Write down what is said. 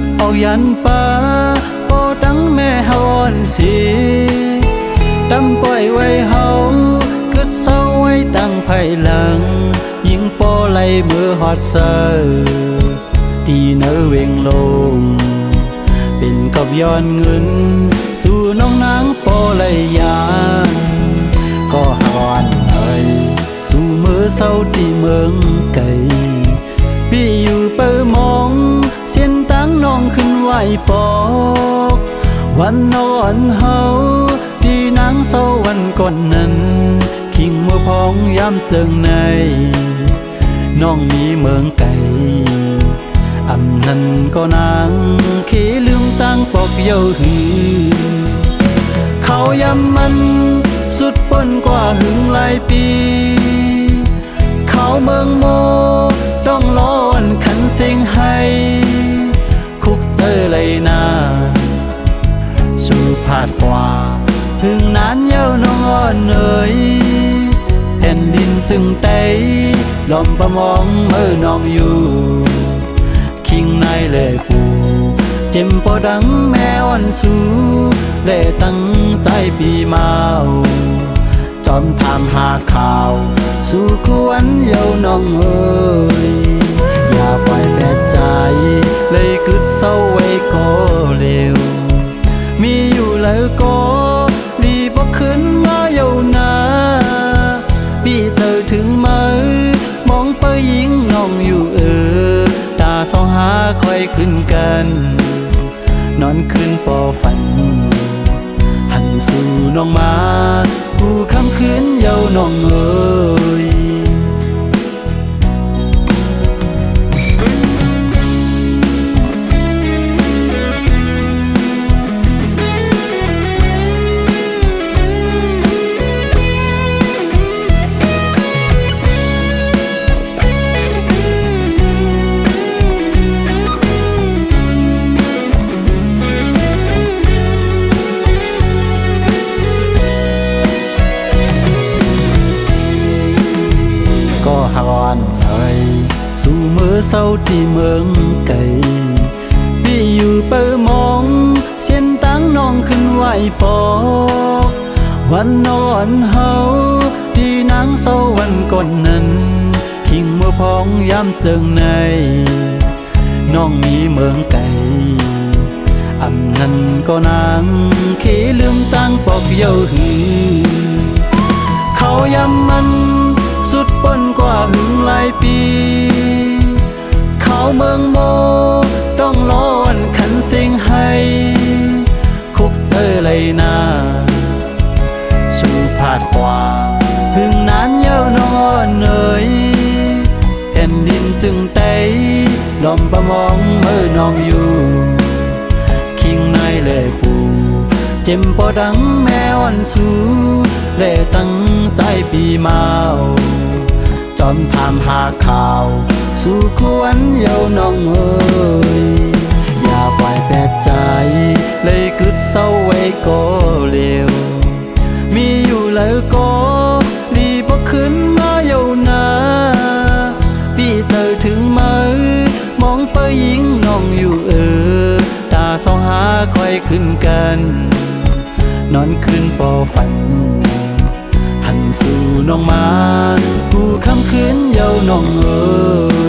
ดออกยันป่าโอตั้งแม่เฮาอ่อนสิดำปล่อยไว้เฮาเกิดเศร้าไว้ตั้งภายหลังยิงปอไหลมือฮอดเซอตีเนอเวงลงเป็นกับย้อนเงินสู่น้องนางปอไหลยานก็หอนเอ่ยสู่มือเศร้าที่เมืองไกลพี่อยู่เปิมองเส้นตั้งน้องขึ้นไหวปอกวันนอนเฮาดีนางเศร้าวันก่อนนั้นคิงมือพองย้ำเจิงในน้องมีเมืองไกลอำนั้นก็นางขี้ลืมตั้งปอกเย้าหือเขาย้ำมันสุดปนกว่าหึงหลายปีเขาเมืองโมต้องร้อนขันเสียงให้คุกเจอเลยนาสู่ผาดกว่าถึงนานเย้าน้องอ่อนเอ๋ยแผ่นดินจึงเตยลมประมองเมื่อน้องอยู่คิงในเลยปูเจ็มปอดังแม่อ่อนสู่และตั้งใจปีเมาจอมถามหาข่าวสู่กวนเย้าน้องเอ๋ยอย่าปล่อยแปดใจเลยกึดเศร้าไว้ก็เร็วมีอยู่แล้วก็รีบบอกขึ้นมาเย้านาพี่เจอถึงมือมองไปยิงน้องอยู่ตาสองหาคอยขึ้นกันนอนคืนปอฝันหันสู่น้องมาผู้คำคืนเย้าน้องเอ๋ยหอนเอ่ยสู่มือเศร้าที่เมืองไกลพี่อยู่เปิมองเส้นตั้งน้องขึ้นไหวปอกวันนอนเฮาที่นางเศร้าวันก่อนนั้นคิงเมื่อพองย้ำเจิงในน้องมีเมืองไกลอำนั้นก็นางขี้ลืมตั้งปอกเย้าหือเขาย้ำมันสุดปนกว่าหึงหลายปีเขาเมืองโมต้องร้อนขันเสียงให้คุกเจอเลยนาสู่ผาดกว่าถึงนานเย้าน้องอ่อนเอ๋ยแผ่นดินจึงเตยลมประมองเมื่อน้องอยู่คิงในเลยปูเจ็มปอดังแม่อ่อนสู่และตั้งใจปีเมาจอมถามหาข่าวสู่กวนเย้าน้องเอ๋ยอย่าปล่อยแปดใจเลยกึดเศร้าไว้ก็เร็วมีอยู่แล้วก็รีบบอกขึ้นมาเย้านาพี่เจอถึงมือมองไปยิงน้องอยู่ตาสองหาคอยขึ้นกันนอนคืนปอฝันหันสู่น้องมาผู้คำคืนเย้าน้องเอ๋ย